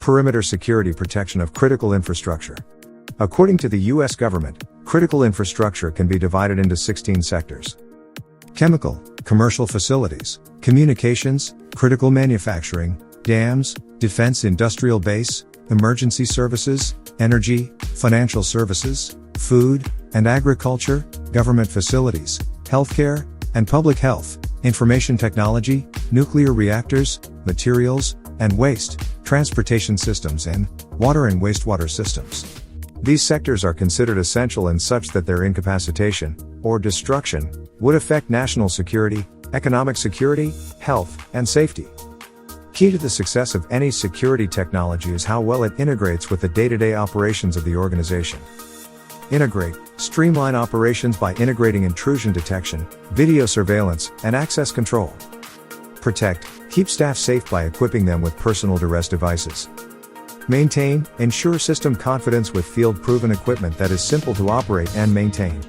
perimeter security protection of critical infrastructure. According to the U.S. government, critical infrastructure can be divided into 16 sectors. Chemical, commercial facilities, communications, critical manufacturing, dams, defense industrial base, emergency services, energy, financial services, food and agriculture, government facilities, healthcare, and public health, information technology, nuclear reactors, materials, and waste, transportation systems and water and wastewater systems. These sectors are considered essential in such that their incapacitation, or destruction, would affect national security, economic security, health, and safety. Key to the success of any security technology is how well it integrates with the day-to-day operations of the organization. Integrate, streamline operations by integrating intrusion detection, video surveillance, and access control. Protect, keep staff safe by equipping them with personal duress devices. Maintain, ensure system confidence with field-proven equipment that is simple to operate and maintain.